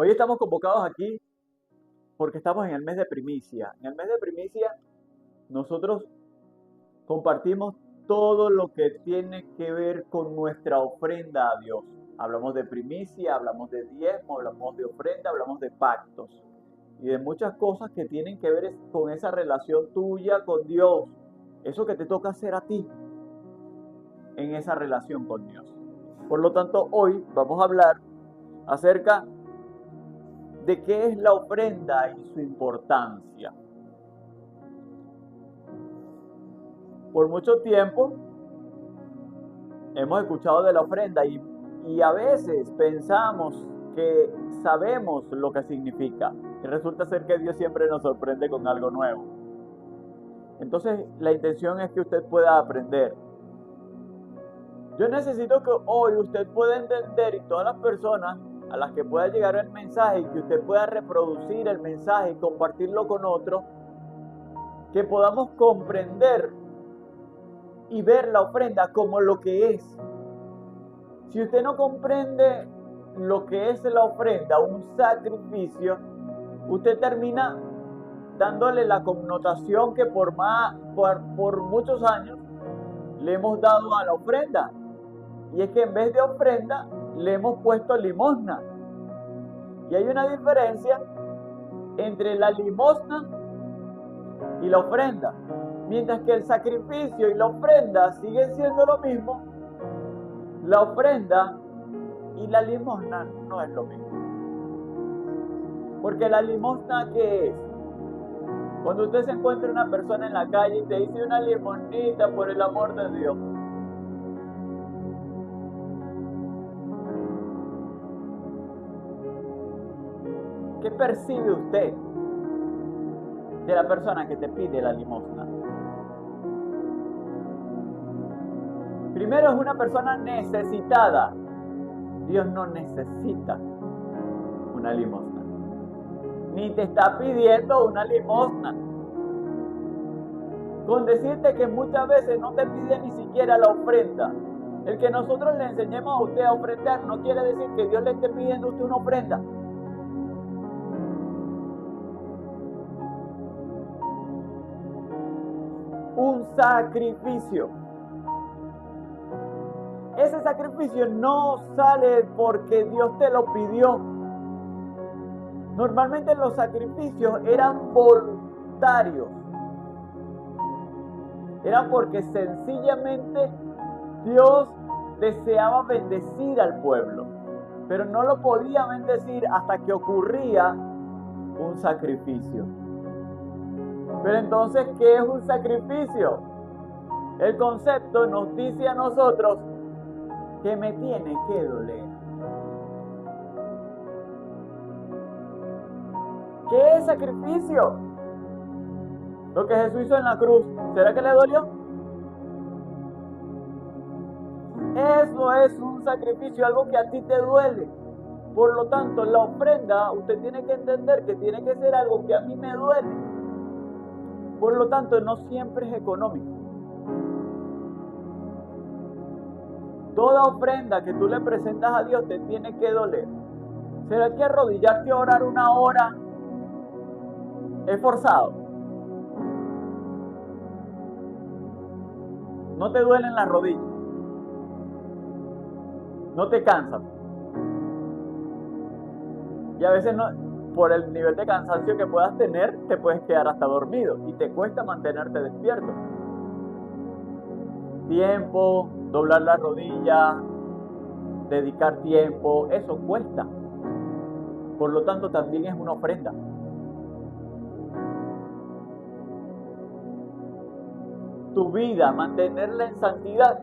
Hoy estamos convocados aquí porque estamos en el mes de primicia. En el mes de primicia nosotros compartimos todo lo que tiene que ver con nuestra ofrenda a Dios. Hablamos de primicia, hablamos de diezmo, hablamos de ofrenda, hablamos de pactos y de muchas cosas que tienen que ver con esa relación tuya con Dios. Eso que te toca hacer a ti en esa relación con Dios. Por lo tanto, hoy vamos a hablar acerca de qué es la ofrenda y su importancia. Por mucho tiempo hemos escuchado de la ofrenda y a veces pensamos que sabemos lo que significa. Y resulta ser que Dios siempre nos sorprende con algo nuevo. Entonces, la intención es que usted pueda aprender. Yo necesito que hoy usted pueda entender, y todas las personas a las que pueda llegar el mensaje, y que usted pueda reproducir el mensaje y compartirlo con otros, que podamos comprender y ver la ofrenda como lo que es. Si usted no comprende lo que es la ofrenda, un sacrificio, usted termina dándole la connotación que por muchos años le hemos dado a la ofrenda. Y es que en vez de ofrenda le hemos puesto limosna. Y hay una diferencia entre la limosna y la ofrenda. Mientras que el sacrificio y la ofrenda siguen siendo lo mismo, la ofrenda y la limosna no es lo mismo. Porque la limosna, ¿qué es? Cuando usted se encuentra una persona en la calle y te dice una limonita por el amor de Dios, ¿qué percibe usted de la persona que te pide la limosna? Primero, es una persona necesitada. Dios no necesita una limosna, ni te está pidiendo una limosna. Con decirte que muchas veces no te pide ni siquiera la ofrenda. El que nosotros le enseñemos a usted a ofrendar no quiere decir que Dios le esté pidiendo a usted una ofrenda. Un sacrificio. Ese sacrificio no sale porque Dios te lo pidió. Normalmente los sacrificios eran voluntarios. Era porque sencillamente Dios deseaba bendecir al pueblo. Pero no lo podía bendecir hasta que ocurría un sacrificio. Pero entonces, ¿qué es un sacrificio? El concepto nos dice a nosotros que me tiene que doler. ¿Qué es sacrificio? Lo que Jesús hizo en la cruz, ¿será que le dolió? Eso es un sacrificio, algo que a ti te duele. Por lo tanto, la ofrenda, usted tiene que entender que tiene que ser algo que a mí me duele. Por lo tanto, no siempre es económico. Toda ofrenda que tú le presentas a Dios te tiene que doler. ¿Será que arrodillarte a orar una hora es forzado? No te duelen las rodillas. No te cansan. Y a veces no, por el nivel de cansancio que puedas tener, te puedes quedar hasta dormido y te cuesta mantenerte despierto. Tiempo, doblar la rodilla, dedicar tiempo, eso cuesta. Por lo tanto, también es una ofrenda. Tu vida, mantenerla en santidad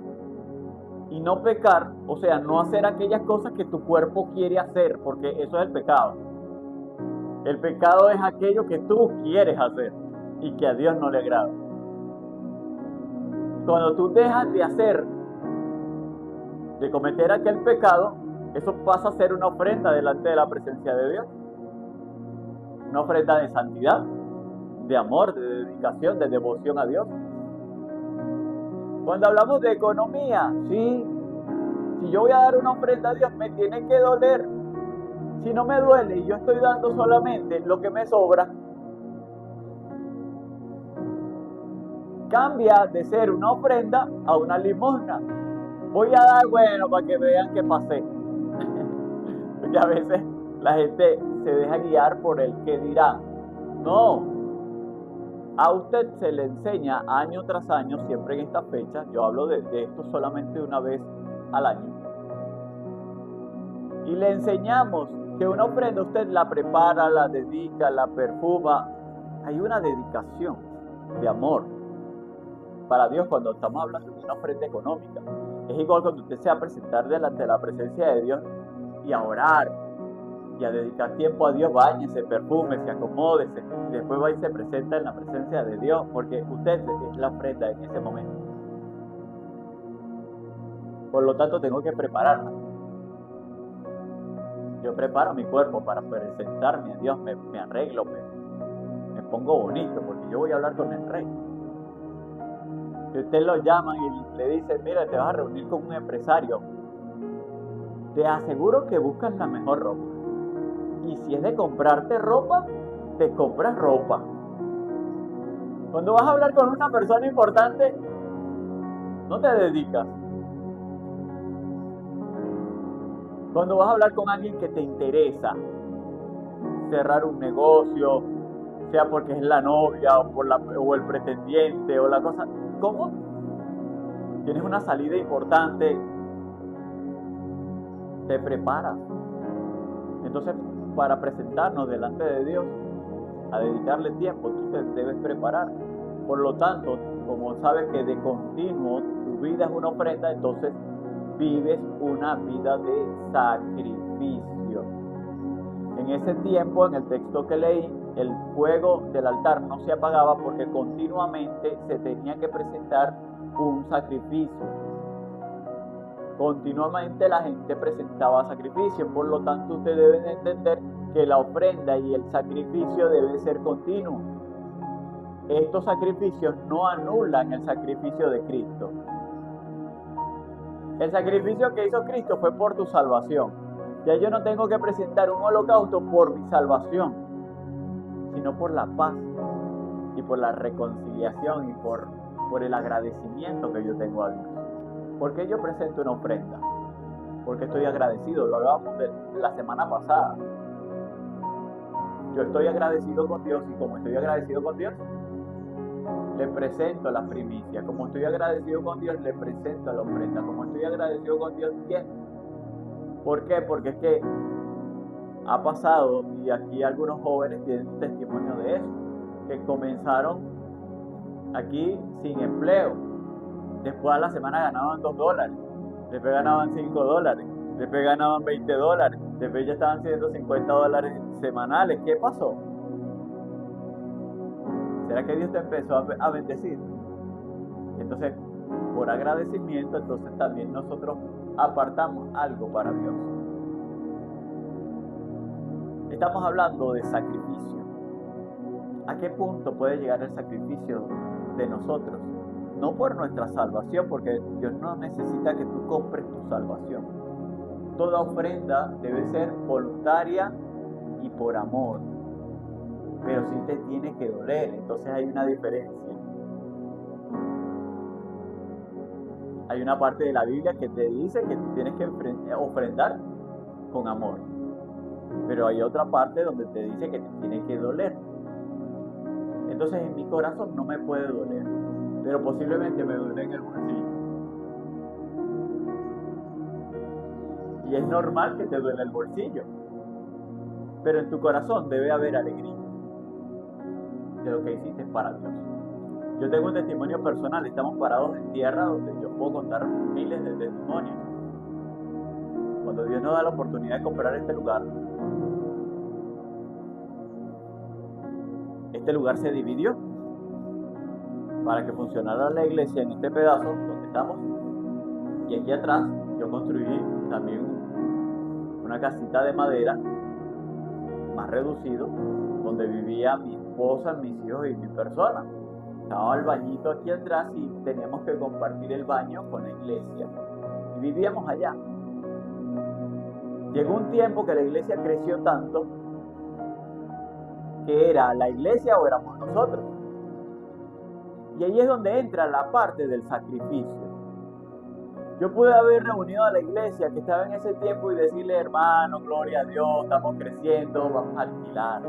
y no pecar, o sea, no hacer aquellas cosas que tu cuerpo quiere hacer, porque eso es el pecado. El pecado es aquello que tú quieres hacer y que a Dios no le agrada. Cuando tú dejas de hacer, de cometer aquel pecado, eso pasa a ser una ofrenda delante de la presencia de Dios. Una ofrenda de santidad, de amor, de dedicación, de devoción a Dios. Cuando hablamos de economía, sí, si yo voy a dar una ofrenda a Dios, me tiene que doler. Si no me duele y yo estoy dando solamente lo que me sobra, cambia de ser una ofrenda a una limosna. Voy a dar, bueno, para que vean que pasé. Porque a veces la gente se deja guiar por el que dirán. No, a usted se le enseña año tras año, siempre en esta fecha, yo hablo de esto solamente una vez al año, y le enseñamos que una ofrenda usted la prepara, la dedica, la perfuma. Hay una dedicación de amor para Dios cuando estamos hablando de una ofrenda económica. Es igual cuando usted se va a presentar delante de la presencia de Dios y a orar y a dedicar tiempo a Dios, báñese, perfúmese, acomódese, y después va y se presenta en la presencia de Dios, porque usted es la ofrenda en ese momento. Por lo tanto, tengo que prepararla. Yo preparo mi cuerpo para presentarme a Dios, me arreglo, me pongo bonito, porque yo voy a hablar con el Rey. Si usted lo llaman y le dice, mira, te vas a reunir con un empresario, te aseguro que buscas la mejor ropa. Y si es de comprarte ropa, te compras ropa. Cuando vas a hablar con una persona importante, no te dedicas. Cuando vas a hablar con alguien que te interesa, cerrar un negocio, sea porque es la novia o el pretendiente o la cosa, ¿cómo? Tienes una salida importante, te preparas. Entonces, para presentarnos delante de Dios, a dedicarle tiempo, tú te debes preparar. Por lo tanto, como sabes que de continuo tu vida es una ofrenda, entonces vives una vida de sacrificio. En ese tiempo, en el texto que leí, el fuego del altar no se apagaba porque continuamente se tenía que presentar un sacrificio. Continuamente la gente presentaba sacrificio, por lo tanto ustedes deben entender que la ofrenda y el sacrificio debe ser continuo. Estos sacrificios no anulan el sacrificio de Cristo. El sacrificio que hizo Cristo fue por tu salvación. Ya yo no tengo que presentar un holocausto por mi salvación, sino por la paz y por la reconciliación y por el agradecimiento que yo tengo a Dios. ¿Por qué yo presento una ofrenda? Porque estoy agradecido. Lo hablábamos de la semana pasada. Yo estoy agradecido con Dios y como estoy agradecido con Dios, le presento la primicia. Como estoy agradecido con Dios, le presento la ofrenda. Como estoy agradecido con Dios, ¿qué? ¿Por qué? Porque es que ha pasado, y aquí algunos jóvenes tienen testimonio de eso, que comenzaron aquí sin empleo. Después a la semana ganaban $2, después ganaban $5, después ganaban $20, después ya estaban siendo $50 semanales. ¿Qué pasó? ¿Será que Dios te empezó a bendecir? Entonces, por agradecimiento, entonces también nosotros apartamos algo para Dios. Estamos hablando de sacrificio. ¿A qué punto puede llegar el sacrificio de nosotros? No por nuestra salvación, porque Dios no necesita que tú compres tu salvación. Toda ofrenda debe ser voluntaria y por amor. Pero sí te tiene que doler, entonces hay una diferencia. Hay una parte de la Biblia que te dice que tú tienes que ofrendar con amor. Pero hay otra parte donde te dice que te tiene que doler. Entonces en mi corazón no me puede doler, pero posiblemente me duele en el bolsillo. Y es normal que te duele el bolsillo, pero en tu corazón debe haber alegría de lo que hiciste para Dios. Yo tengo un testimonio personal, estamos parados en tierra donde yo puedo contar miles de testimonios. Cuando Dios nos da la oportunidad de comprar este lugar se dividió para que funcionara la iglesia en este pedazo donde estamos, y aquí atrás yo construí también una casita de madera más reducido donde vivía mi esposa, mis hijos y mi persona. Estaba el bañito aquí atrás y teníamos que compartir el baño con la iglesia y vivíamos allá. Llegó un tiempo que la iglesia creció tanto que era la iglesia o éramos nosotros. Y ahí es donde entra la parte del sacrificio. Yo pude haber reunido a la iglesia que estaba en ese tiempo y decirle, hermano, gloria a Dios, estamos creciendo, vamos a alquilar.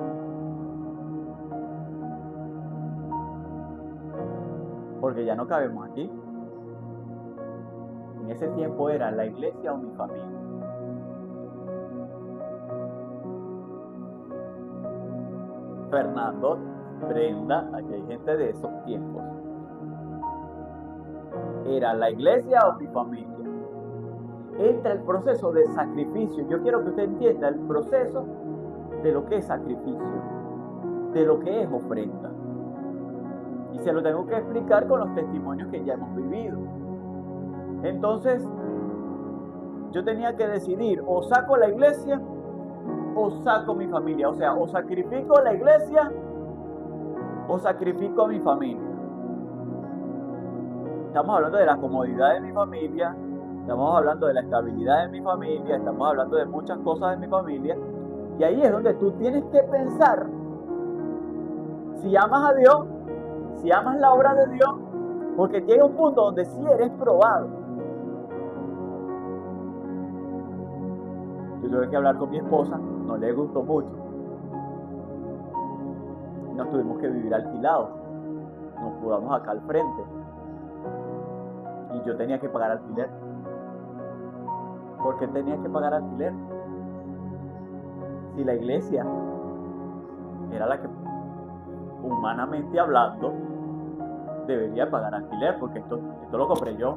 Porque ya no cabemos aquí. En ese tiempo era la iglesia o mi familia. Fernando, Brenda, aquí hay gente de esos tiempos. ¿Era la iglesia o mi familia? Entra el proceso de sacrificio. Yo quiero que usted entienda el proceso de lo que es sacrificio, de lo que es ofrenda. Y se lo tengo que explicar con los testimonios que ya hemos vivido. Entonces, yo tenía que decidir, o saco la iglesia o saco mi familia. O sea, o sacrifico la iglesia o sacrifico a mi familia. Estamos hablando de la comodidad de mi familia, estamos hablando de la estabilidad de mi familia, estamos hablando de muchas cosas de mi familia. Y ahí es donde tú tienes que pensar si amas a Dios, si amas la obra de Dios, porque llega un punto donde sí eres probado. Yo tuve que hablar con mi esposa, no le gustó mucho. Nos tuvimos que vivir alquilados. Nos mudamos acá al frente. Y yo tenía que pagar alquiler. ¿Por qué tenía que pagar alquiler? Si la iglesia era la que, humanamente hablando, debería pagar alquiler, porque esto lo compré yo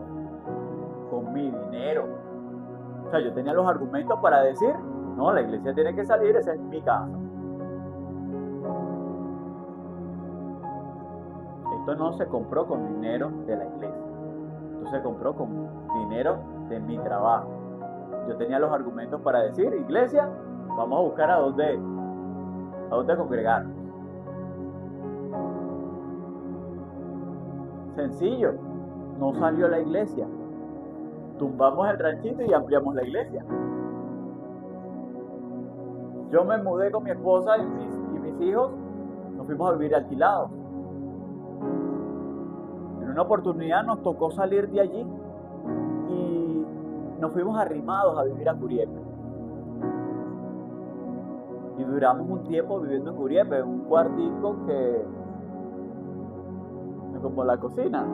con mi dinero. O sea, yo tenía los argumentos para decir, no, la iglesia tiene que salir, esa es mi casa. Esto no se compró con dinero de la iglesia, esto se compró con dinero de mi trabajo. Yo tenía los argumentos para decir, iglesia, vamos a buscar a dónde congregar. Sencillo, no salió la iglesia. Tumbamos el ranchito y ampliamos la iglesia. Yo me mudé con mi esposa y mis hijos, nos fuimos a vivir alquilados. En una oportunidad nos tocó salir de allí y nos fuimos arrimados a vivir a Curiepe. Y duramos un tiempo viviendo en Curiepe, en un cuartico que es como la cocina.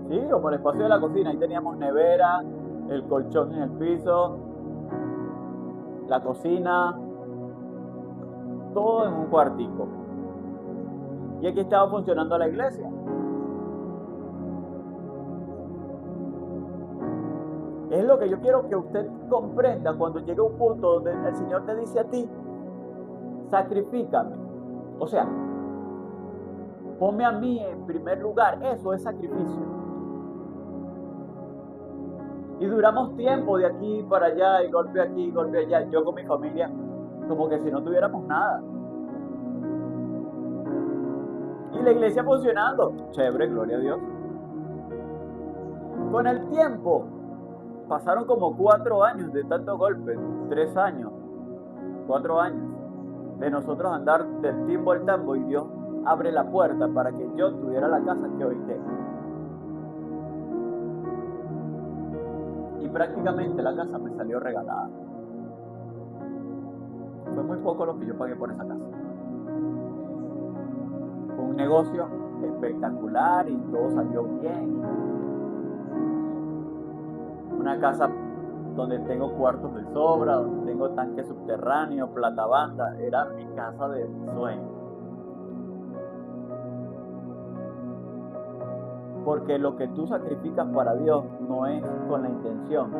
Sí, como el espacio de la cocina. Ahí teníamos nevera, el colchón en el piso, la cocina, todo en un cuartico. Y aquí estaba funcionando la iglesia. Es lo que yo quiero que usted comprenda cuando llegue un punto donde el Señor te dice a ti, sacrifícame. O sea, ponme a mí en primer lugar. Eso es sacrificio. Y duramos tiempo de aquí para allá, y golpe aquí, golpe allá. Yo con mi familia, como que si no tuviéramos nada. Y la iglesia funcionando. Chévere, gloria a Dios. Con el tiempo, pasaron como 4 años de tanto golpe. 3 años, 4 años. De nosotros andar del timbo al tambo, y Dios abre la puerta para que yo tuviera la casa que hoy tengo. Y prácticamente la casa me salió regalada. Fue muy poco lo que yo pagué por esa casa. Fue un negocio espectacular y todo salió bien. Una casa donde tengo cuartos de sobra, donde tengo tanque subterráneo, plata banda. Era mi casa de sueño. Porque lo que tú sacrificas para Dios no es con la intención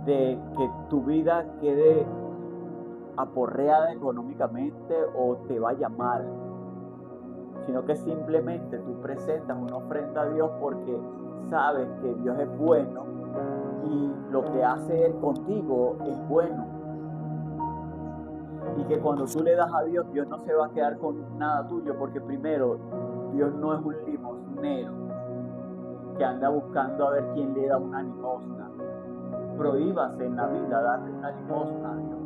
de que tu vida quede aporreada económicamente o te vaya mal, sino que simplemente tú presentas una ofrenda a Dios porque sabes que Dios es bueno y lo que hace Él contigo es bueno. Y que cuando tú le das a Dios, Dios no se va a quedar con nada tuyo, porque primero, Dios no es un limosnero. que anda buscando a ver quién le da una limosna. Prohíbase en la vida darle una limosna a Dios.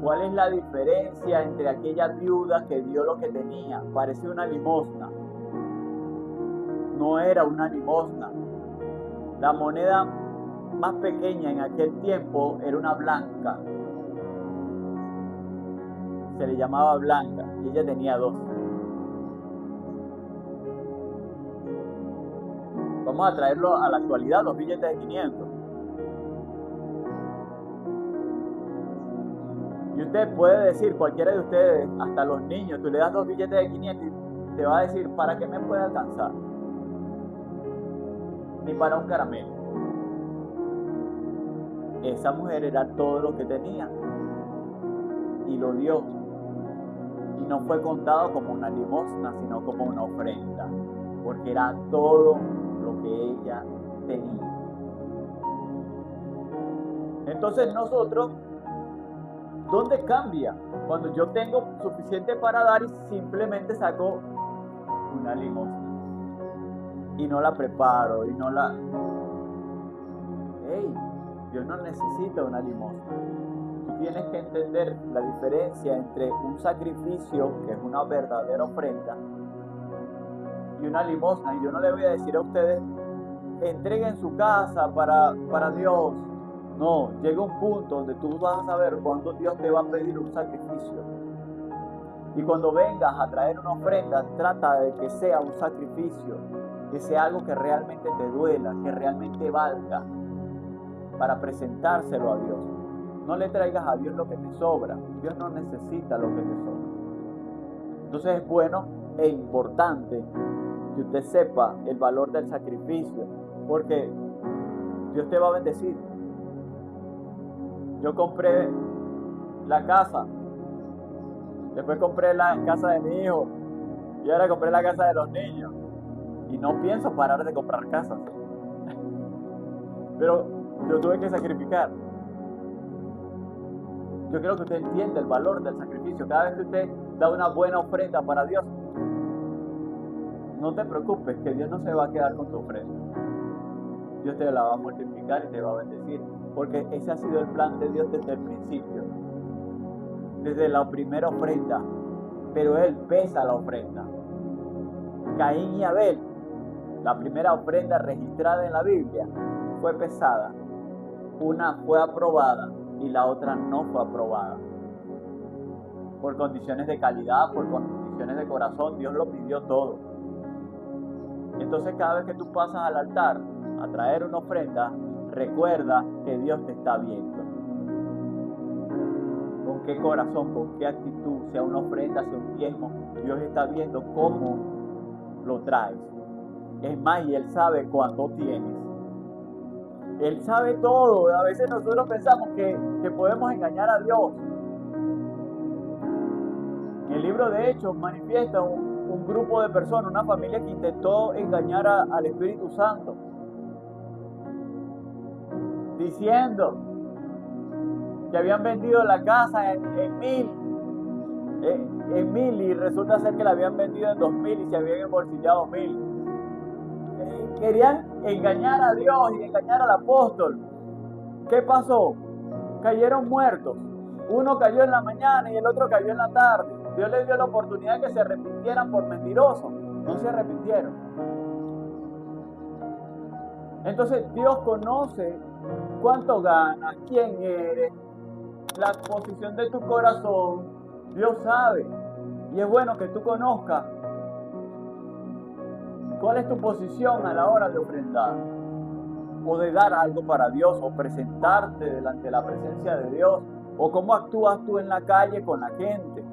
¿Cuál es la diferencia entre aquella viuda que dio lo que tenía? Parecía una limosna. No era una limosna. La moneda más pequeña en aquel tiempo era una blanca. Se le llamaba blanca y ella tenía 2. Vamos a traerlo a la actualidad, los billetes de 500. Y usted puede decir, cualquiera de ustedes, hasta los niños, tú le das 2 billetes de 500 y te va a decir, ¿para qué me puede alcanzar? Ni para un caramelo. Esa mujer era todo lo que tenía y lo dio. Y no fue contado como una limosna, sino como una ofrenda, porque era todo lo que ella tenía. Entonces nosotros, ¿dónde cambia? Cuando yo tengo suficiente para dar y simplemente saco una limosna y no la preparo y no la... ¡Ey! Dios no necesita una limosna. Tú tienes que entender la diferencia entre un sacrificio, que es una verdadera ofrenda, y una limosna. Y yo no le voy a decir a ustedes, entreguen su casa para Dios. No, llega un punto donde tú vas a saber cuándo Dios te va a pedir un sacrificio. Y cuando vengas a traer una ofrenda, trata de que sea un sacrificio, que sea algo que realmente te duela, que realmente valga, para presentárselo a Dios. No le traigas a Dios lo que te sobra. Dios no necesita lo que te sobra. Entonces es bueno e importante que usted sepa el valor del sacrificio, porque Dios te va a bendecir. Yo compré la casa, después compré la casa de mi hijo y ahora compré la casa de los niños. Y no pienso parar de comprar casas. Pero yo tuve que sacrificar. Yo quiero que usted entienda el valor del sacrificio. Cada vez que usted da una buena ofrenda para Dios, no te preocupes, que Dios no se va a quedar con tu ofrenda. Dios te la va a multiplicar y te va a bendecir. Porque ese ha sido el plan de Dios desde el principio. Desde la primera ofrenda. Pero Él pesa la ofrenda. Caín y Abel, la primera ofrenda registrada en la Biblia, fue pesada. Una fue aprobada y la otra no fue aprobada. Por condiciones de calidad, por condiciones de corazón, Dios lo pidió todo. Entonces cada vez que tú pasas al altar a traer una ofrenda, recuerda que Dios te está viendo. Con qué corazón, con qué actitud, sea una ofrenda, sea un diezmo, Dios está viendo cómo lo traes. Es más, y Él sabe cuánto tienes. Él sabe todo. A veces nosotros pensamos que podemos engañar a Dios. En el libro de Hechos manifiesta un grupo de personas, una familia que intentó engañar al Espíritu Santo, diciendo que habían vendido la casa en 1000 y resulta ser que la habían vendido en 2000 y se habían embolsillado 1000. Querían engañar a Dios y engañar al apóstol. ¿Qué pasó? Cayeron muertos. Uno cayó en la mañana y el otro cayó en la tarde. Dios les dio la oportunidad de que se arrepintieran por mentirosos. No se arrepintieron. Entonces Dios conoce cuánto ganas, quién eres, la posición de tu corazón. Dios sabe. Y es bueno que tú conozcas cuál es tu posición a la hora de ofrendar o de dar algo para Dios o presentarte delante de la presencia de Dios, o cómo actúas tú en la calle con la gente.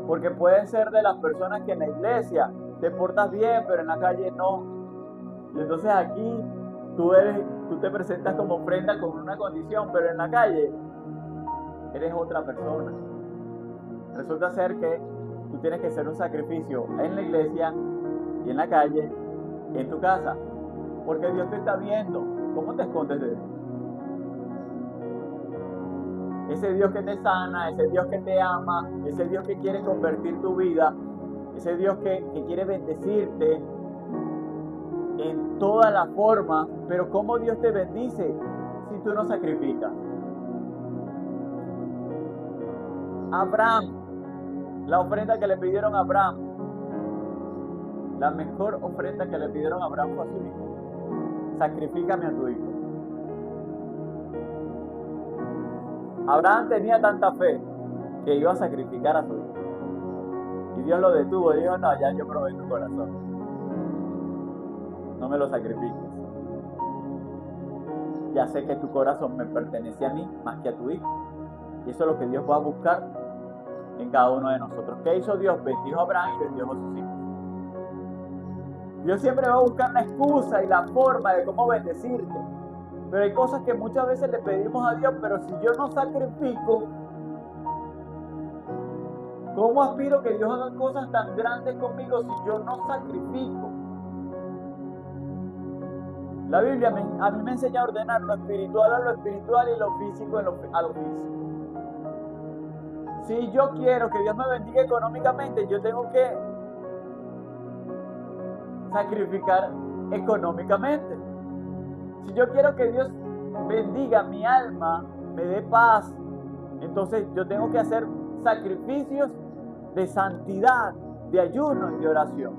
Porque pueden ser de las personas que en la iglesia te portas bien, pero en la calle no. Y entonces aquí tú te presentas como ofrenda con una condición, pero en la calle eres otra persona. Resulta ser que tú tienes que hacer un sacrificio en la iglesia y en la calle, en tu casa, porque Dios te está viendo. ¿Cómo te escondes de Dios? Ese Dios que te sana, ese Dios que te ama, ese Dios que quiere convertir tu vida, ese Dios que quiere bendecirte, en todas las formas, pero ¿cómo Dios te bendice si tú no sacrificas? Abraham, la ofrenda que le pidieron a Abraham, la mejor ofrenda que le pidieron a Abraham fue a su hijo. Sacrifícame a tu hijo. Abraham tenía tanta fe que iba a sacrificar a su hijo. Y Dios lo detuvo y dijo, no, ya yo probé tu corazón. No me lo sacrifiques. Ya sé que tu corazón me pertenece a mí más que a tu hijo. Y eso es lo que Dios va a buscar en cada uno de nosotros. ¿Qué hizo Dios? Bendijo a Abraham y bendijo a sus hijos. Dios siempre va a buscar la excusa y la forma de cómo bendecirte. Pero hay cosas que muchas veces le pedimos a Dios, pero si yo no sacrifico, ¿cómo aspiro que Dios haga cosas tan grandes conmigo si yo no sacrifico? La Biblia a mí me enseña a ordenar lo espiritual a lo espiritual y lo físico a lo físico. Si yo quiero que Dios me bendiga económicamente, yo tengo que sacrificar económicamente. Si yo quiero que Dios bendiga mi alma, me dé paz, entonces yo tengo que hacer sacrificios de santidad, de ayuno y de oración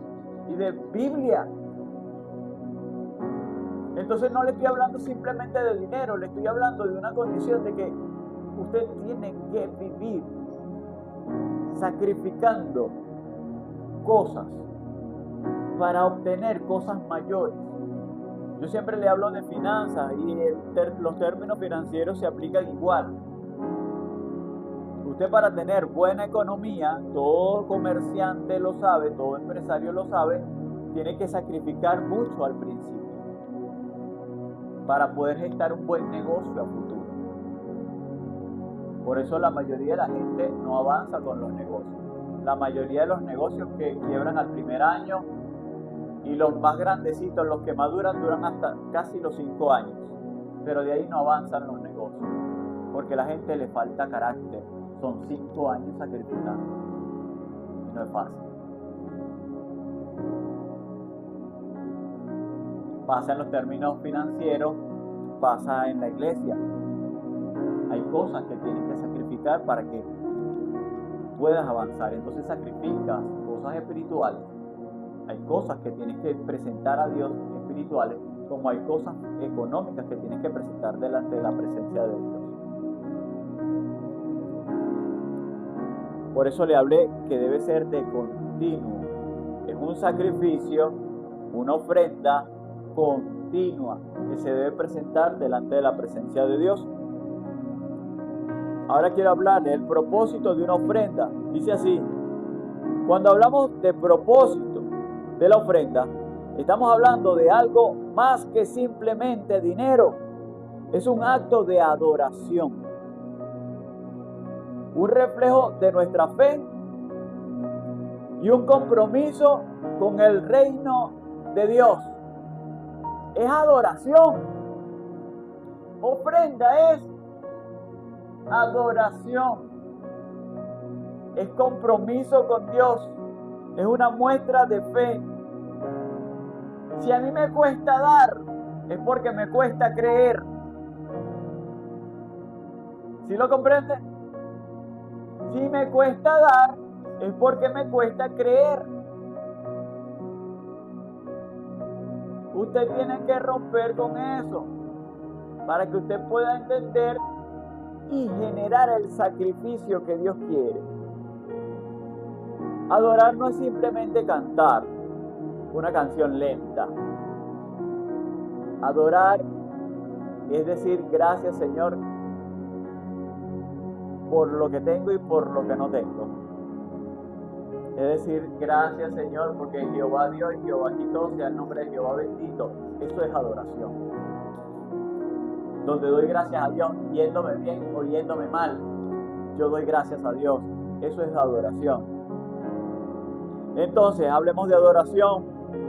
y de Biblia. Entonces no le estoy hablando simplemente de dinero, le estoy hablando de una condición de que usted tiene que vivir sacrificando cosas para obtener cosas mayores. Yo siempre le hablo de finanzas y los términos financieros se aplican igual. Usted, para tener buena economía, todo comerciante lo sabe, todo empresario lo sabe, tiene que sacrificar mucho al principio para poder gestar un buen negocio a futuro. Por eso la mayoría de la gente no avanza con los negocios. La mayoría de los negocios que quiebran al primer año, y los más grandecitos, los que más duran hasta casi los 5 años. Pero de ahí no avanzan los negocios, porque a la gente le falta carácter. Son 5 años sacrificando. Y no es fácil. Pasa en los términos financieros, pasa en la iglesia. Hay cosas que tienes que sacrificar para que puedas avanzar. Entonces sacrificas cosas espirituales. Hay cosas que tienes que presentar a Dios espirituales, como hay cosas económicas que tienes que presentar delante de la presencia de Dios. Por eso le hablé que debe ser de continuo. Es un sacrificio, una ofrenda continua que se debe presentar delante de la presencia de Dios. Ahora quiero hablar del propósito de una ofrenda. Dice así: cuando hablamos de propósito de la ofrenda, estamos hablando de algo más que simplemente dinero. Es un acto de adoración, un reflejo de nuestra fe y un compromiso con el reino de Dios. Es adoración. Ofrenda es adoración. Es compromiso con Dios. Es una muestra de fe. Si a mí me cuesta dar, es porque me cuesta creer. ¿Sí lo comprende? Si me cuesta dar, es porque me cuesta creer. Usted tiene que romper con eso para que usted pueda entender y generar el sacrificio que Dios quiere. Adorar no es simplemente cantar una canción lenta. Adorar es decir, gracias, Señor, por lo que tengo y por lo que no tengo. Es decir, gracias, Señor, porque Jehová dio y Jehová quitó, sea el nombre de Jehová bendito. Eso es adoración. Donde doy gracias a Dios, yéndome bien o yéndome mal, yo doy gracias a Dios. Eso es adoración. Entonces, hablemos de adoración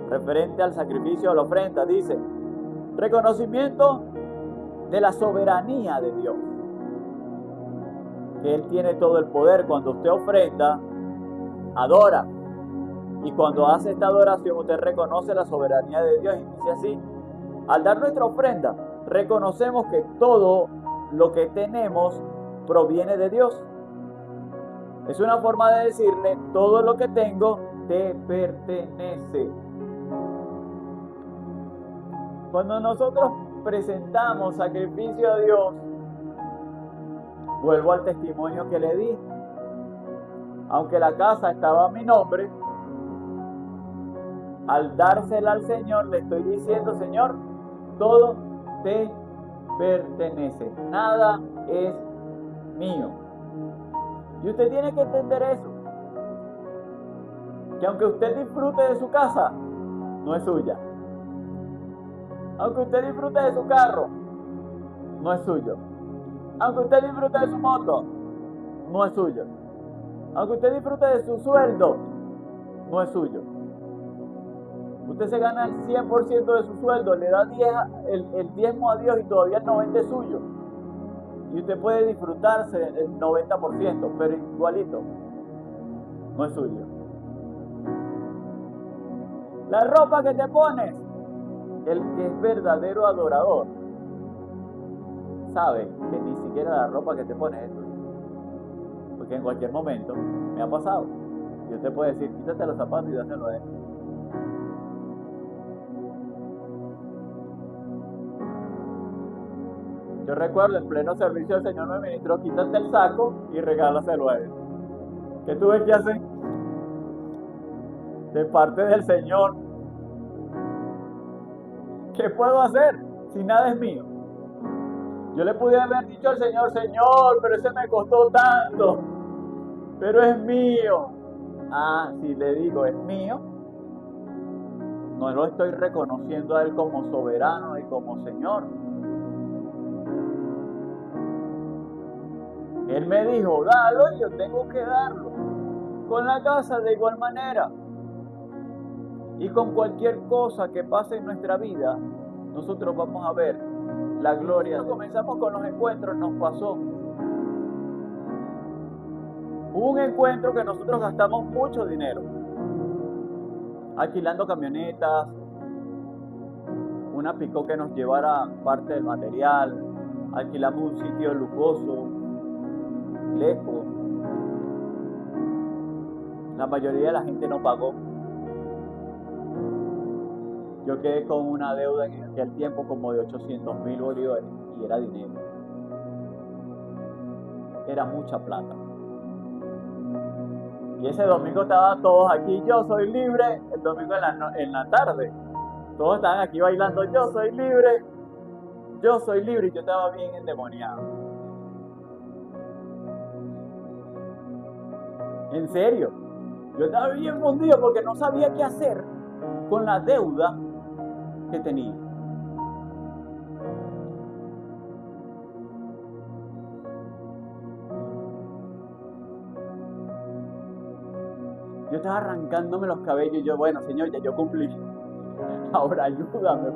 referente al sacrificio de la ofrenda. Dice, reconocimiento de la soberanía de Dios. Que Él tiene todo el poder. Cuando usted ofrenda, adora. Y cuando hace esta adoración, usted reconoce la soberanía de Dios y dice así: al dar nuestra ofrenda, reconocemos que todo lo que tenemos proviene de Dios. Es una forma de decirle: todo lo que tengo te pertenece. Cuando nosotros presentamos sacrificio a Dios, vuelvo al testimonio que le di. Aunque la casa estaba a mi nombre, al dársela al Señor, le estoy diciendo: Señor, todo te pertenece. Nada es mío. Y usted tiene que entender eso. Que aunque usted disfrute de su casa, no es suya. Aunque usted disfrute de su carro, no es suyo. Aunque usted disfrute de su moto, no es suyo. Aunque usted disfrute de su sueldo, no es suyo. Usted se gana el 100% de su sueldo, le da el diezmo a Dios y todavía el 90% es suyo. Y usted puede disfrutarse el 90%, pero igualito, no es suyo. La ropa que te pones, el que es verdadero adorador sabe que ni siquiera la ropa que te pones es tuya. Porque en cualquier momento me ha pasado. Y usted puede decir: quítate los zapatos y dáselo a él. Yo recuerdo en pleno servicio el Señor me ministró: quítate el saco y regálaselo a él. ¿Qué tuve que hacer? De parte del Señor, ¿qué puedo hacer si nada es mío? Yo le pude haber dicho al Señor: Señor, pero ese me costó tanto, pero es mío. Si le digo es mío, no lo estoy reconociendo a Él como soberano y como Señor. Él me dijo: dalo, y yo tengo que darlo. Con la casa de igual manera. Y con cualquier cosa que pase en nuestra vida, nosotros vamos a ver la gloria. Cuando comenzamos con los encuentros, nos pasó. Hubo un encuentro que nosotros gastamos mucho dinero, alquilando camionetas, una pick-up que nos llevara parte del material, alquilamos un sitio lujoso, lejos. La mayoría de la gente no pagó. Yo quedé con una deuda en aquel tiempo como de 800,000 bolívares y era dinero. Era mucha plata. Y ese domingo estaban todos aquí: yo soy libre. El domingo en la tarde, todos estaban aquí bailando: yo soy libre, yo soy libre. Y yo estaba bien endemoniado. En serio, yo estaba bien fundido porque no sabía qué hacer con la deuda que tenía. Yo estaba arrancándome los cabellos y yo: bueno, Señor, ya yo cumplí. Ahora ayúdame.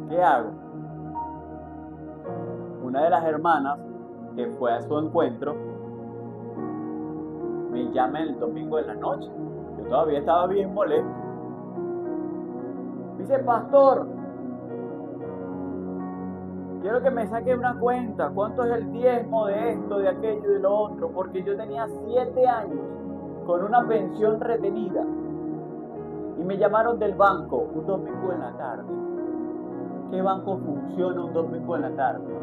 ¿Qué hago? Una de las hermanas que fue a su encuentro me llama el domingo en la noche. Yo todavía estaba bien molesto. Me dice: pastor, quiero que me saque una cuenta. ¿Cuánto es el diezmo de esto, de aquello y de lo otro? Porque yo tenía 7 años con una pensión retenida. Y me llamaron del banco un domingo en la tarde. ¿Qué banco funciona un domingo en la tarde?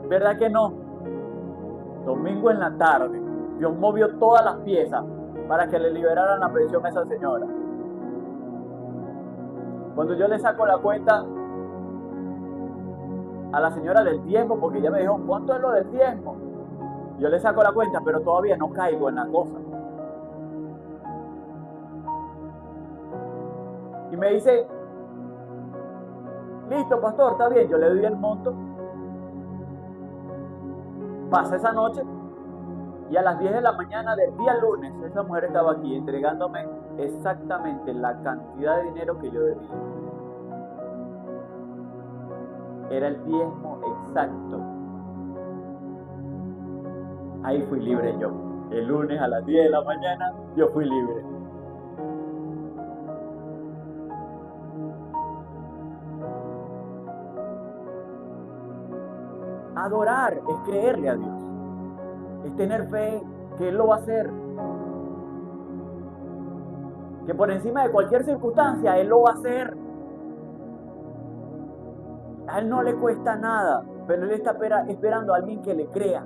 ¿Verdad que no? Domingo en la tarde, Dios movió todas las piezas para que le liberaran la pensión a esa señora. Cuando yo le saco la cuenta a la señora del diezmo, porque ella me dijo: ¿cuánto es lo del diezmo? Yo le saco la cuenta, pero todavía no caigo en la cosa. Y me dice: listo, pastor, está bien. Yo le doy el monto. Pasa esa noche y a las 10 de la mañana del día lunes esa mujer estaba aquí entregándome exactamente la cantidad de dinero que yo debía. Era el diezmo exacto. ahí fui libre yo. El lunes a las 10 de la mañana, yo fui libre. Adorar es creerle a Dios. Es tener fe que Él lo va a hacer. Que por encima de cualquier circunstancia, Él lo va a hacer. A Él no le cuesta nada, pero Él está esperando a alguien que le crea.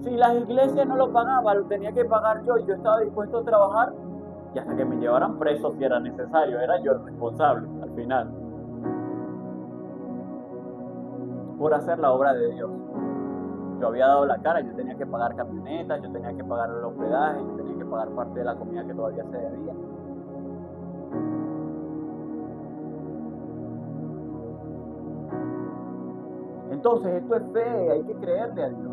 Si las iglesias no lo pagaban, lo tenía que pagar yo y yo estaba dispuesto a trabajar y hasta que me llevaran preso si era necesario, era yo el responsable al final por hacer la obra de Dios. Yo había dado la cara, yo tenía que pagar camionetas, yo tenía que pagar el hospedaje, yo tenía que pagar parte de la comida que todavía se debía. Entonces esto es fe, hay que creerle a Dios.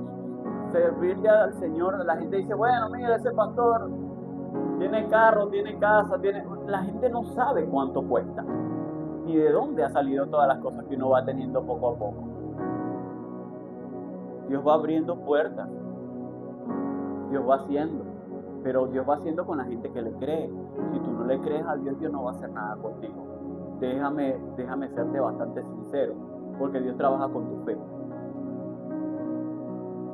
Servirle al Señor. La gente dice, bueno, mira, ese pastor tiene carro, tiene casa, tiene... La gente no sabe cuánto cuesta ni de dónde ha salido todas las cosas que uno va teniendo poco a poco. Dios va abriendo puertas, Dios va haciendo, pero Dios va haciendo con la gente que le cree. Si tú no le crees a Dios, Dios no va a hacer nada contigo. Déjame serte bastante sincero, porque Dios trabaja con tu fe.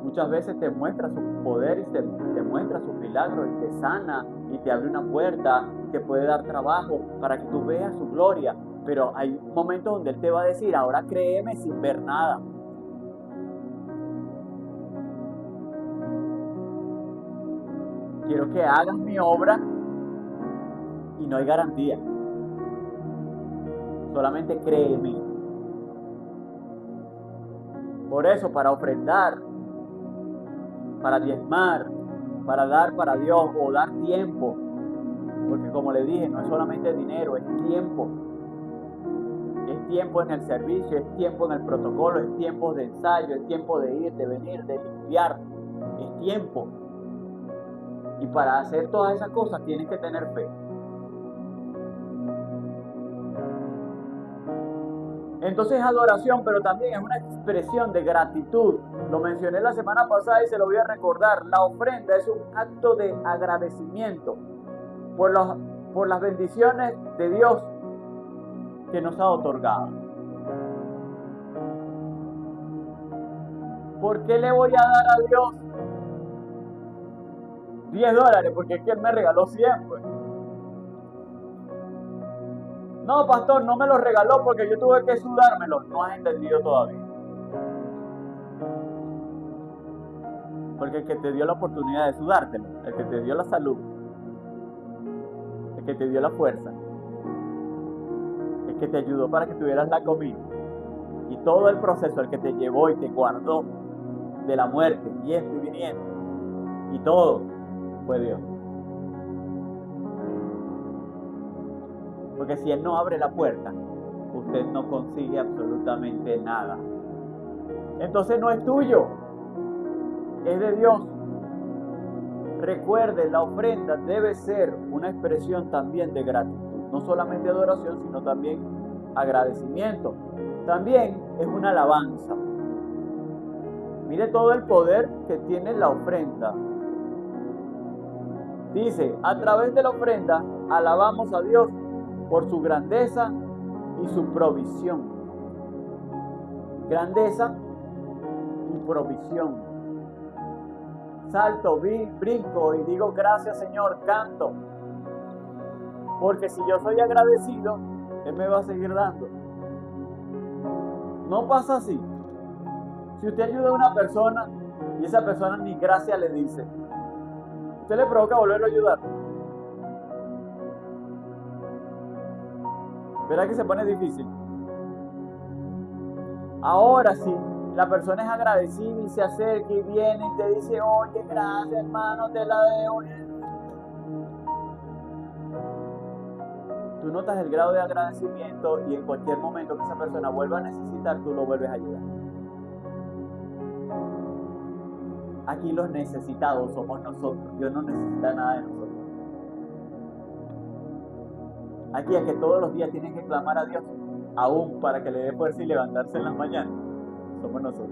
Muchas veces te muestra su poder y te muestra sus milagros y te sana y te abre una puerta y te puede dar trabajo para que tú veas su gloria. Pero hay momentos donde Él te va a decir, ahora créeme sin ver nada. Quiero que hagas mi obra y no hay garantía. Solamente créeme. Por eso, para ofrendar, para diezmar, para dar para Dios o dar tiempo, porque como le dije, no es solamente dinero, es tiempo. Es tiempo en el servicio, es tiempo en el protocolo, es tiempo de ensayo, es tiempo de ir, de venir, de limpiar, es tiempo. Y para hacer todas esas cosas tienes que tener fe. Entonces es adoración, pero también es una expresión de gratitud. Lo mencioné la semana pasada y se lo voy a recordar. La ofrenda es un acto de agradecimiento por las bendiciones de Dios que nos ha otorgado. ¿Por qué le voy a dar a Dios $10? Porque es que Él me regaló 100, pues. No, pastor, no me lo regaló porque yo tuve que sudármelo. No has entendido todavía. Porque el que te dio la oportunidad de sudártelo, el que te dio la salud, el que te dio la fuerza, el que te ayudó para que tuvieras la comida y todo el proceso, el que te llevó y te guardó de la muerte, yendo y viniendo, y todo fue Dios. Porque si Él no abre la puerta, usted no consigue absolutamente nada. Entonces no es tuyo, es de Dios. Recuerde, la ofrenda debe ser una expresión también de gratitud. No solamente adoración, sino también agradecimiento. También es una alabanza. Mire todo el poder que tiene la ofrenda. Dice, a través de la ofrenda alabamos a Dios por su grandeza y su provisión. Grandeza y provisión. Salto, brinco y digo gracias Señor, canto. Porque si yo soy agradecido, Él me va a seguir dando. No pasa así. Si usted ayuda a una persona y esa persona ni gracias le dice, usted le provoca volverlo a ayudar. ¿Verdad que se pone difícil? Ahora sí, la persona es agradecida y se acerca y viene y te dice, oye, gracias hermano, te la debo. Tú notas el grado de agradecimiento y en cualquier momento que esa persona vuelva a necesitar, tú lo vuelves a ayudar. Aquí los necesitados somos nosotros. Dios no necesita nada de nosotros. Aquí es que todos los días tienes que clamar a Dios, aún para que le dé fuerza y levantarse en las mañanas, somos nosotros.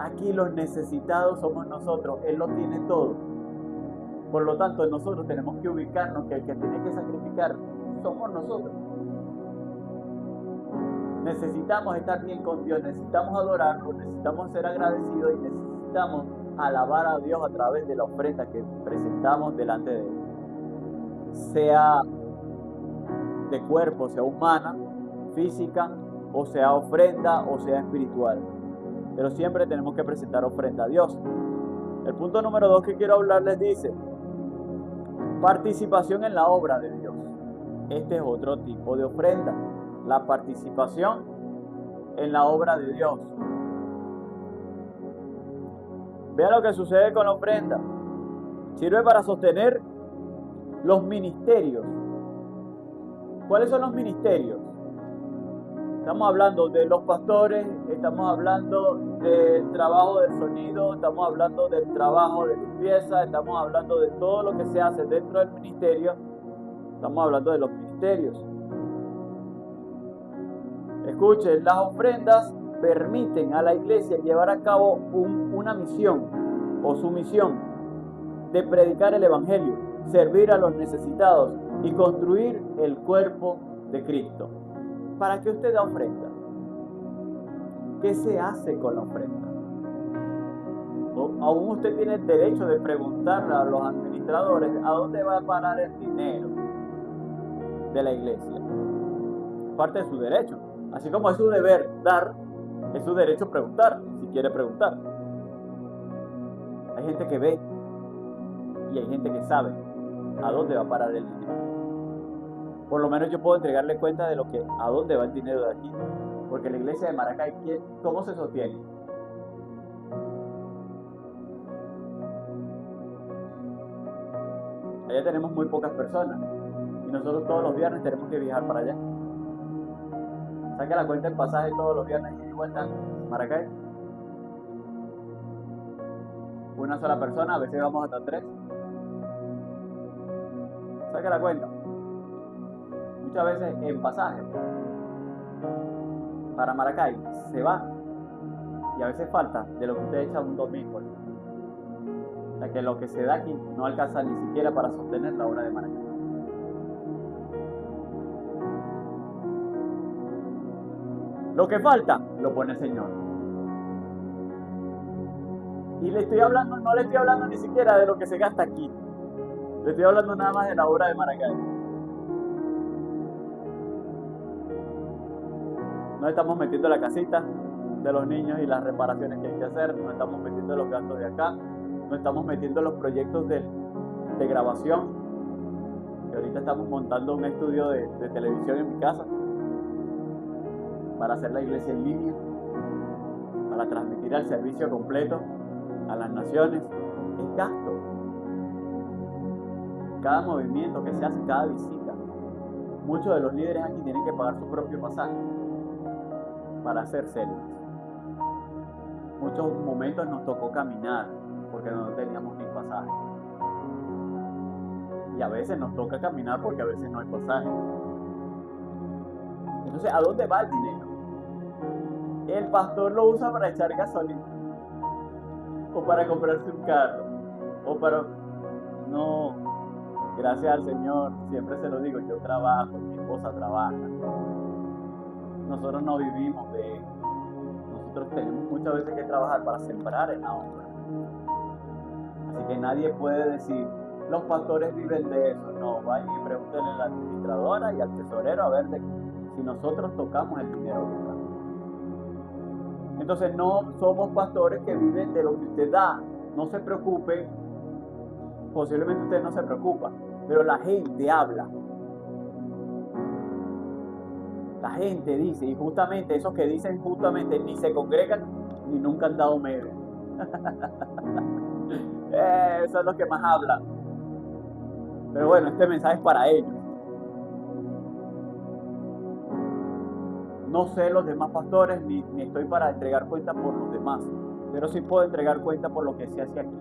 Aquí los necesitados somos nosotros. Él lo tiene todo. Por lo tanto, nosotros tenemos que ubicarnos que el que tiene que sacrificar somos nosotros. Necesitamos estar bien con Dios, necesitamos adorarlo, necesitamos ser agradecidos y necesitamos alabar a Dios a través de la ofrenda que presentamos delante de Él. Sea de cuerpo, sea humana, física, o sea ofrenda, o sea espiritual. Pero siempre tenemos que presentar ofrenda a Dios. El punto número 2 que quiero hablarles dice: participación en la obra de Dios. Este es otro tipo de ofrenda. La participación en la obra de Dios. Vea lo que sucede con la ofrenda. Sirve para sostener los ministerios. ¿Cuáles son los ministerios? Estamos hablando de los pastores, estamos hablando del trabajo del sonido, estamos hablando del trabajo de limpieza, estamos hablando de todo lo que se hace dentro del ministerio. Estamos hablando de los ministerios. Escuchen, las ofrendas permiten a la iglesia llevar a cabo una misión o su misión de predicar el evangelio, servir a los necesitados y construir el cuerpo de Cristo. ¿Para qué usted da ofrenda? ¿Qué se hace con la ofrenda? Aún usted tiene el derecho de preguntarle a los administradores a dónde va a parar el dinero de la iglesia. Parte de su derecho. Así como es su deber dar, es su derecho preguntar, si quiere preguntar. Hay gente que ve y hay gente que sabe a dónde va a parar el dinero. Por lo menos yo puedo entregarle cuenta de a dónde va el dinero de aquí. Porque la iglesia de Maracay, ¿cómo se sostiene? Allá tenemos muy pocas personas. Y nosotros todos los viernes tenemos que viajar para allá. Saca la cuenta el pasaje todos los viernes y vuelta a Maracay. Una sola persona, a veces vamos hasta 3. Saca la cuenta. Muchas veces en pasaje para Maracay se va y a veces falta de lo que usted echa un domingo. O sea que lo que se da aquí no alcanza ni siquiera para sostener la obra de Maracay. Lo que falta lo pone el Señor. Y le estoy hablando, no le estoy hablando ni siquiera de lo que se gasta aquí. Le estoy hablando nada más de la obra de Maracay. No estamos metiendo la casita de los niños y las reparaciones que hay que hacer. No estamos metiendo los gastos de acá. No estamos metiendo los proyectos de grabación. Que ahorita estamos montando un estudio de televisión en mi casa para hacer la iglesia en línea, para transmitir el servicio completo a las naciones. Es gasto. Cada movimiento que se hace, cada visita. Muchos de los líderes aquí tienen que pagar su propio pasaje para hacer células. Muchos momentos nos tocó caminar porque no teníamos ni pasaje. Y a veces nos toca caminar porque a veces no hay pasaje. Entonces, ¿a dónde va el dinero? El pastor lo usa para echar gasolina, o para comprarse un carro, o para... No, gracias al Señor, siempre se lo digo, yo trabajo, mi esposa trabaja. Nosotros no vivimos de él. Nosotros tenemos muchas veces que trabajar para sembrar en la obra. Así que nadie puede decir, los pastores viven de eso. No, vayan y pregúntenle a la administradora y al tesorero a ver si nosotros tocamos el dinero que está. Entonces no somos pastores que viven de lo que usted da. No se preocupen. Posiblemente usted no se preocupa, pero la gente habla. La gente dice, y justamente esos que dicen justamente ni se congregan ni nunca han dado medio. Esos son los que más hablan. Pero bueno, este mensaje es para ellos. No sé los demás pastores, ni estoy para entregar cuenta por los demás, pero sí puedo entregar cuenta por lo que se hace aquí.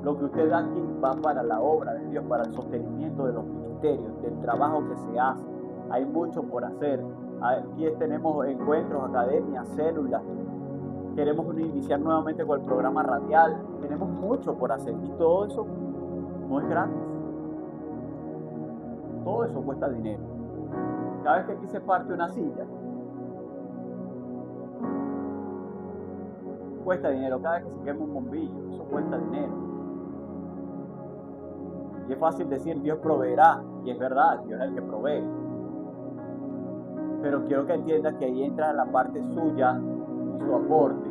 Lo que usted da aquí va para la obra de Dios, para el sostenimiento de los ministerios, del trabajo que se hace. Hay mucho por hacer. Aquí tenemos encuentros, academias, células, queremos iniciar nuevamente con el programa radial, tenemos mucho por hacer y todo eso no es gratis. Todo eso cuesta dinero. Cada vez que aquí se parte una silla, cuesta dinero. Cada vez que se quema un bombillo, eso cuesta dinero. Y es fácil decir, Dios proveerá, y es verdad, Dios es el que provee. Pero quiero que entiendas que ahí entra la parte suya y su aporte,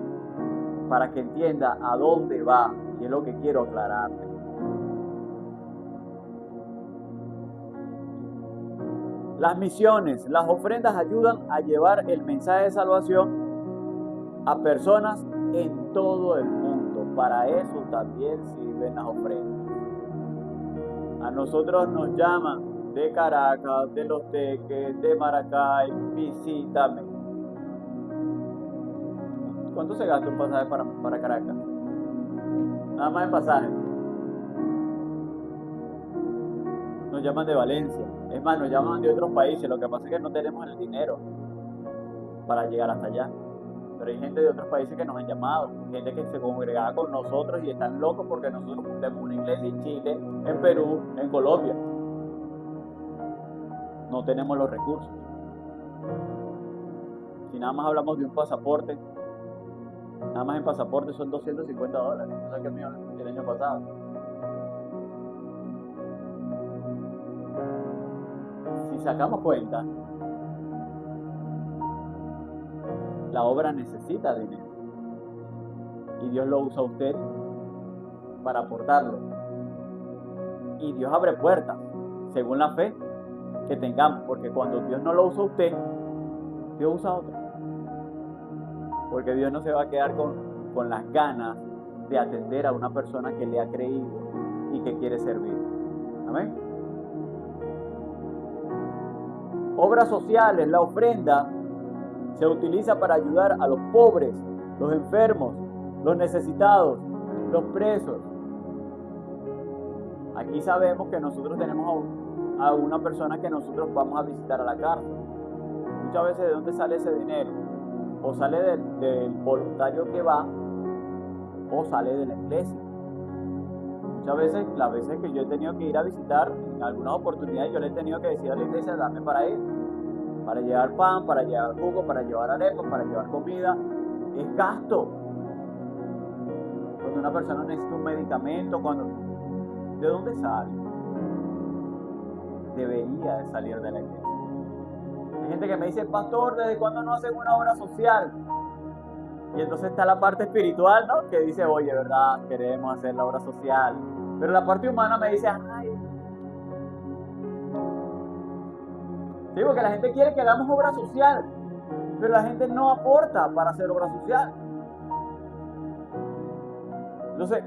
para que entienda a dónde va, y es lo que quiero aclararte. Las misiones, las ofrendas ayudan a llevar el mensaje de salvación a personas en todo el mundo. Para eso también sirven las ofrendas. A nosotros nos llaman de Caracas, de Los Teques, de Maracay, visítame. ¿Cuánto se gasta un pasaje para Caracas? Nada más el pasaje. Nos llaman de Valencia. Es más, nos llaman de otros países. Lo que pasa es que no tenemos el dinero para llegar hasta allá. Pero hay gente de otros países que nos han llamado. Gente que se congregaba con nosotros y están locos porque nosotros fundamos una iglesia en Chile, en Perú, en Colombia. No tenemos los recursos. Si nada más hablamos de un pasaporte, nada más en pasaporte son $250. O sea que mío el año pasado. Si sacamos cuenta, la obra necesita dinero. Y Dios lo usa a usted para aportarlo. Y Dios abre puertas, según la fe que tengamos. Porque cuando Dios no lo usa a usted, Dios usa a otro. Porque Dios no se va a quedar con las ganas de atender a una persona que le ha creído y que quiere servir. Amén. Obras sociales, la ofrenda se utiliza para ayudar a los pobres, los enfermos, los necesitados, los presos. Aquí sabemos que nosotros tenemos a una persona que nosotros vamos a visitar a la cárcel. Muchas veces, ¿de dónde sale ese dinero? O sale del voluntario que va, o sale de la iglesia. Muchas veces, las veces que yo he tenido que ir a visitar, en algunas oportunidades yo le he tenido que decir a la iglesia, dame para ir. Para llevar pan, para llevar jugo, para llevar arepas, para llevar comida. Es gasto. Cuando una persona necesita un medicamento, ¿de dónde sale? Debería de salir de la iglesia. Hay gente que me dice, pastor, ¿desde cuándo no hacen una obra social? Y entonces está la parte espiritual, ¿no? Que dice, oye, ¿verdad? Queremos hacer la obra social. Pero la parte humana me dice, ay. Sí, porque la gente quiere que hagamos obra social, pero la gente no aporta para hacer obra social. Entonces,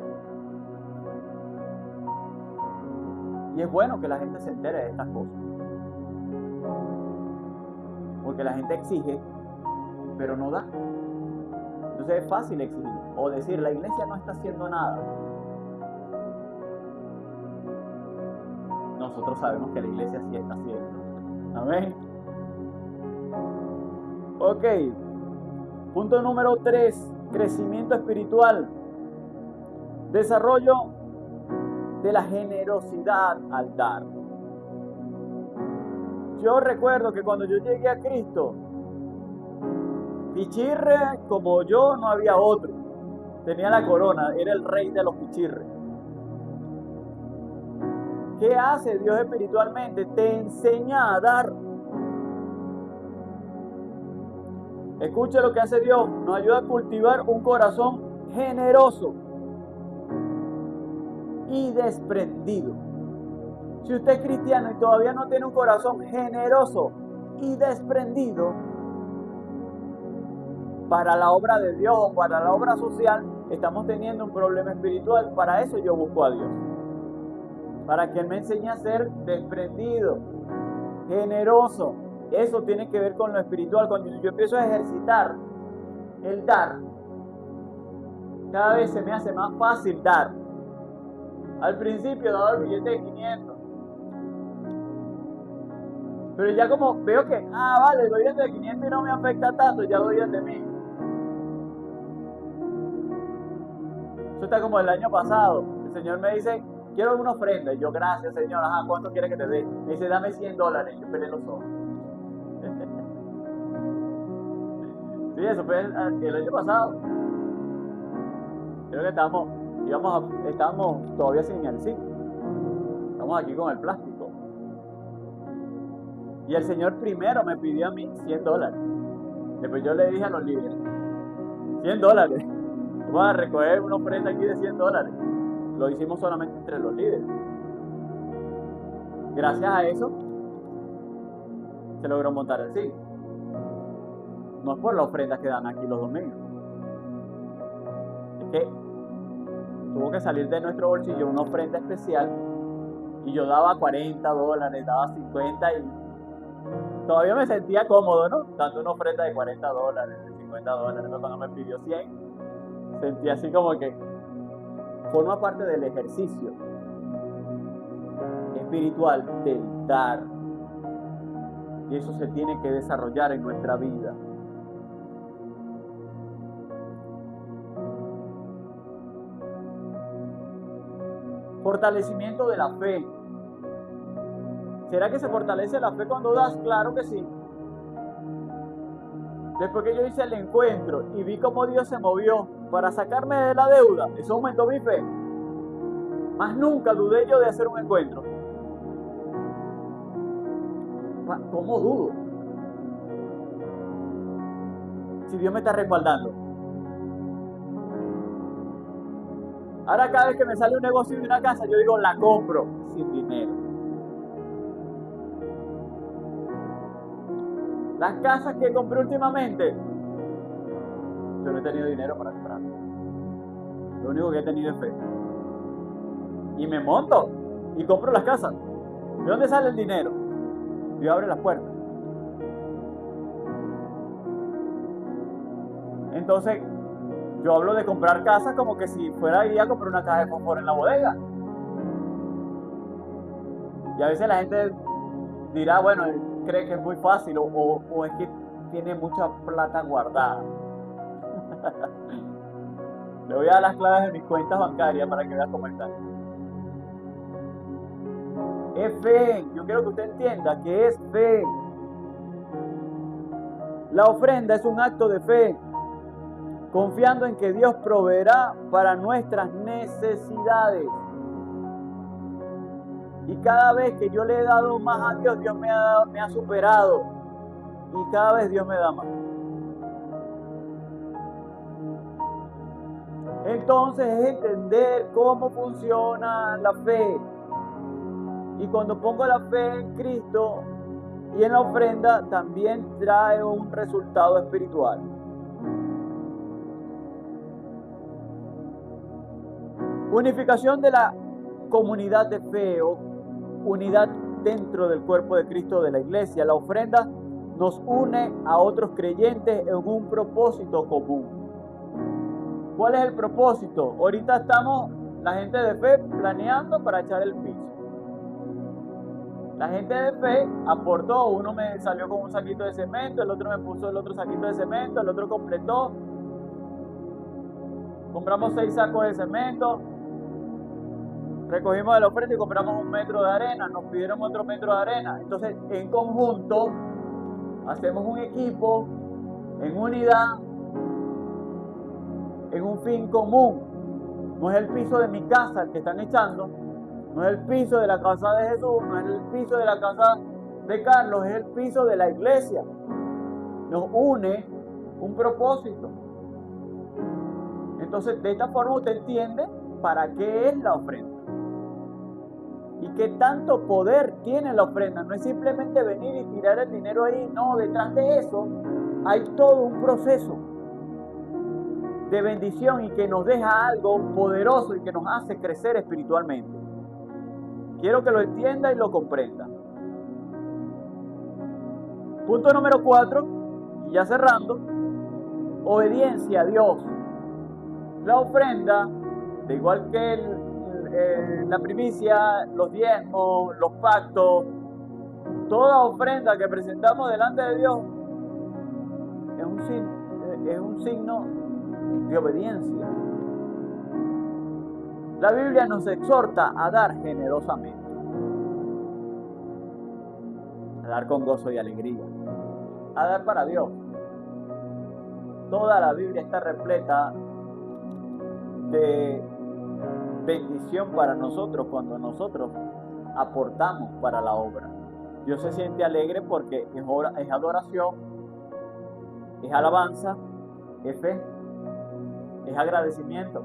y es bueno que la gente se entere de estas cosas. Porque la gente exige, pero no da. Entonces es fácil exigir o decir, la iglesia no está haciendo nada. Nosotros sabemos que la iglesia sí está haciendo. Amén. Ok. Punto número 3. Crecimiento espiritual. Desarrollo de la generosidad al dar. Yo recuerdo que cuando yo llegué a Cristo, pichirre como yo no había otro. Tenía la corona, era el rey de los pichirres. ¿Qué hace Dios espiritualmente? Te enseña a dar. Escuche lo que hace Dios. Nos ayuda a cultivar un corazón generoso y desprendido. Si usted es cristiano y todavía no tiene un corazón generoso y desprendido para la obra de Dios o para la obra social, estamos teniendo un problema espiritual. Para eso yo busco a Dios. Para que Él me enseñe a ser desprendido, generoso. Eso tiene que ver con lo espiritual. Cuando yo empiezo a ejercitar el dar, cada vez se me hace más fácil dar. Al principio daba el billete de 500. Pero ya como veo que, vale, doy el de 500 y no me afecta tanto, ya doy el de 1000. Eso está como el año pasado. El Señor me dice, quiero una ofrenda. Y yo, gracias, Señor. Ajá, ¿cuánto quieres que te dé? Me dice, dame $100. Yo pelé los ojos. Sí, eso fue el año pasado. Creo que estábamos todavía sin el SIC. Estamos aquí con el plástico. Y el Señor primero me pidió a mí $100. Después yo le dije a los líderes, $100. Vamos a recoger una ofrenda aquí de $100. Lo hicimos solamente entre los líderes. Gracias a eso se logró montar el SIC. No es por la ofrenda que dan aquí los domingos. Es que tuvo que salir de nuestro bolsillo una ofrenda especial y yo daba $40, daba 50 y todavía me sentía cómodo, ¿no? Dando una ofrenda de $40, de $50. Pero cuando me pidió 100, sentí así como que forma parte del ejercicio espiritual del dar. Y eso se tiene que desarrollar en nuestra vida. Fortalecimiento de la fe. ¿Será que se fortalece la fe cuando das? Claro que sí. Después que yo hice el encuentro y vi cómo Dios se movió para sacarme de la deuda, eso aumentó mi fe. Más nunca dudé yo de hacer un encuentro. ¿Cómo dudo? Si Dios me está respaldando. Ahora cada vez que me sale un negocio de una casa, yo digo, la compro sin dinero. Las casas que compré últimamente, yo no he tenido dinero para comprar. Lo único que he tenido es fe. Y me monto y compro las casas. ¿De dónde sale el dinero? Dios abre las puertas. Entonces, yo hablo de comprar casas como que si fuera ahí a comprar una caja de confort en la bodega. Y a veces la gente dirá, bueno, cree que es muy fácil o es que tiene mucha plata guardada. Le voy a dar las claves de mis cuentas bancarias para que veas cómo están. Es fe. Yo quiero que usted entienda que es fe. La ofrenda es un acto de fe, confiando en que Dios proveerá para nuestras necesidades. Y cada vez que yo le he dado más a Dios, Dios me ha superado. Y cada vez Dios me da más. Entonces es entender cómo funciona la fe. Y cuando pongo la fe en Cristo y en la ofrenda, también trae un resultado espiritual. Unificación de la comunidad de fe o unidad dentro del cuerpo de Cristo de la iglesia. La ofrenda nos une a otros creyentes en un propósito común. ¿Cuál es el propósito? Ahorita estamos, la gente de fe, planeando para echar el piso. La gente de fe aportó, uno me salió con un saquito de cemento, el otro me puso el otro saquito de cemento, el otro completó. Compramos 6 sacos de cemento, recogimos de la ofrenda y compramos 1 metro de arena, nos pidieron otro metro de arena. Entonces, en conjunto, hacemos un equipo, en unidad, en un fin común. No es el piso de mi casa el que están echando, no es el piso de la casa de Jesús, no es el piso de la casa de Carlos, es el piso de la iglesia. Nos une un propósito. Entonces, de esta forma usted entiende para qué es la ofrenda. Y qué tanto poder tiene la ofrenda. No es simplemente venir y tirar el dinero ahí. No, detrás de eso hay todo un proceso de bendición y que nos deja algo poderoso y que nos hace crecer espiritualmente. Quiero que lo entienda y lo comprenda. Punto número 4, y ya cerrando, obediencia a Dios. La ofrenda, de igual que la primicia, los diezmos, los pactos, toda ofrenda que presentamos delante de Dios es un signo de obediencia. La Biblia nos exhorta a dar generosamente, a dar con gozo y alegría, a dar para Dios. Toda la Biblia está repleta de bendición para nosotros cuando nosotros aportamos para la obra. Dios se siente alegre porque es adoración, es alabanza, es fe, es agradecimiento.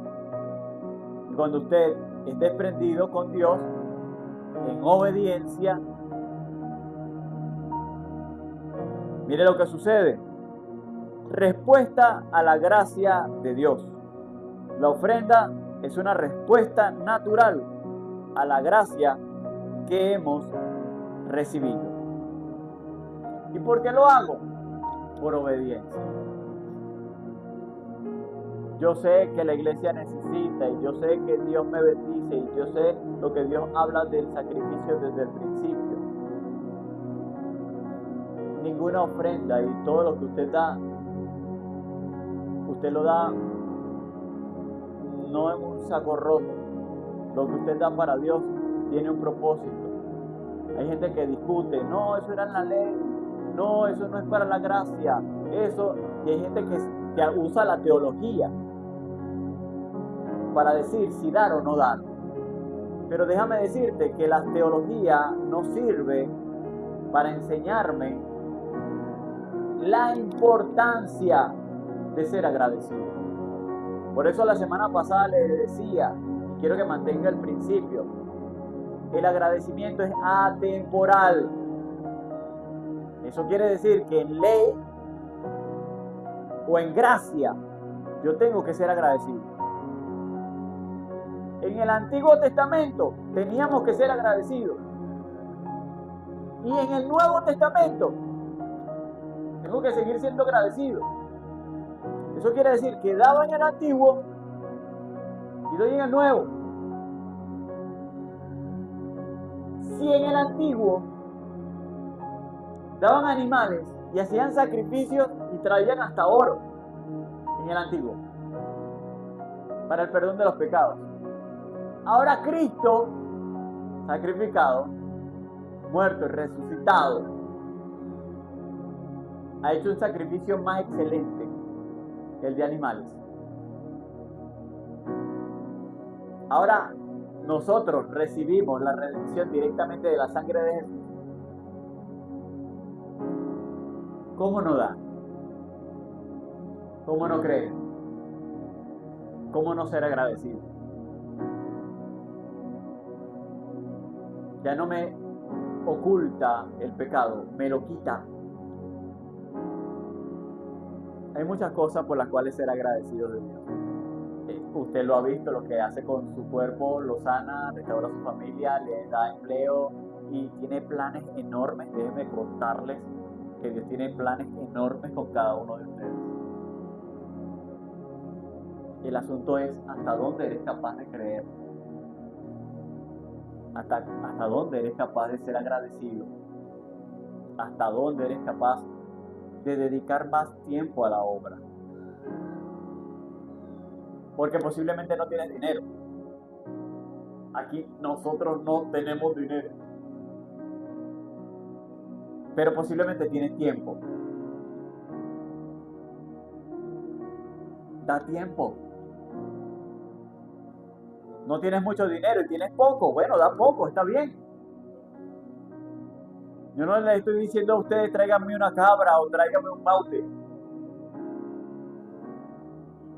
Y cuando usted es desprendido con Dios en obediencia, mire lo que sucede. Respuesta a la gracia de Dios. La ofrenda es una respuesta natural a la gracia que hemos recibido. ¿Y por qué lo hago? Por obediencia. Yo sé que la iglesia necesita y yo sé que Dios me bendice y yo sé lo que Dios habla del sacrificio desde el principio. Ninguna ofrenda y todo lo que usted da, usted lo da no en un saco roto. Lo que usted da para Dios tiene un propósito. Hay gente que discute, no, eso era en la ley, no, eso no es para la gracia, eso, y hay gente que usa la teología para decir si dar o no dar. Pero déjame decirte que la teología no sirve para enseñarme la importancia de ser agradecido. Por eso la semana pasada le decía, y quiero que mantenga el principio, el agradecimiento es atemporal. Eso quiere decir que en ley o en gracia yo tengo que ser agradecido. En el Antiguo Testamento teníamos que ser agradecidos. Y en el Nuevo Testamento tengo que seguir siendo agradecido. Eso quiere decir que daba en el Antiguo y doy en el Nuevo. Si en el Antiguo daban animales y hacían sacrificios y traían hasta oro en el Antiguo para el perdón de los pecados. Ahora Cristo, sacrificado, muerto y resucitado, ha hecho un sacrificio más excelente que el de animales. Ahora nosotros recibimos la redención directamente de la sangre de Jesús. ¿Cómo no dar? ¿Cómo no creer? ¿Cómo no ser agradecido? Ya no me oculta el pecado, me lo quita. Hay muchas cosas por las cuales ser agradecido de Dios. Usted lo ha visto, lo que hace con su cuerpo, lo sana, restaura a su familia, le da empleo y tiene planes enormes. Déjenme contarles que Dios tiene planes enormes con cada uno de ustedes. El asunto es hasta dónde eres capaz de creer. Hasta dónde eres capaz de ser agradecido. Hasta dónde eres capaz de dedicar más tiempo a la obra. Porque posiblemente no tienes dinero. Aquí nosotros no tenemos dinero. Pero posiblemente tienes tiempo. Da tiempo. No tienes mucho dinero y tienes poco. Bueno, da poco, está bien. Yo no les estoy diciendo a ustedes tráiganme una cabra o tráiganme un maute.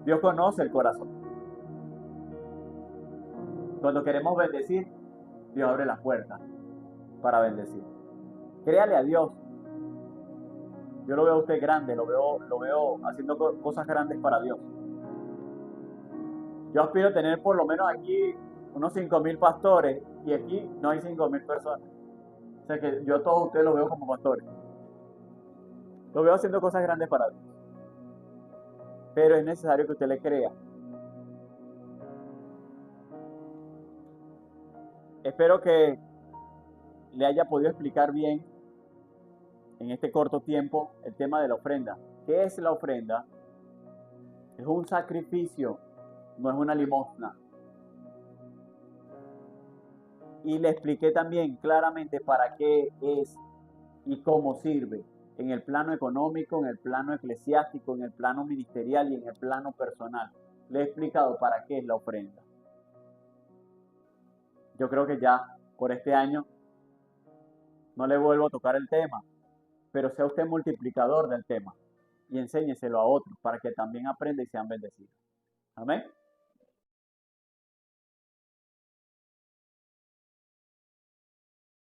Dios conoce el corazón. Cuando queremos bendecir, Dios abre las puertas para bendecir. Créale a Dios. Yo lo veo a usted grande, lo veo haciendo cosas grandes para Dios. Yo aspiro a tener por lo menos aquí unos 5,000 pastores y aquí no hay 5,000 personas. O sea que yo a todos ustedes los veo como pastores. Lo veo haciendo cosas grandes para Dios. Pero es necesario que usted le crea. Espero que le haya podido explicar bien en este corto tiempo el tema de la ofrenda. ¿Qué es la ofrenda? Es un sacrificio, no es una limosna. Y le expliqué también claramente para qué es y cómo sirve en el plano económico, en el plano eclesiástico, en el plano ministerial y en el plano personal. Le he explicado para qué es la ofrenda. Yo creo que ya por este año no le vuelvo a tocar el tema, pero sea usted multiplicador del tema y enséñeselo a otros para que también aprenda y sean bendecidos. Amén.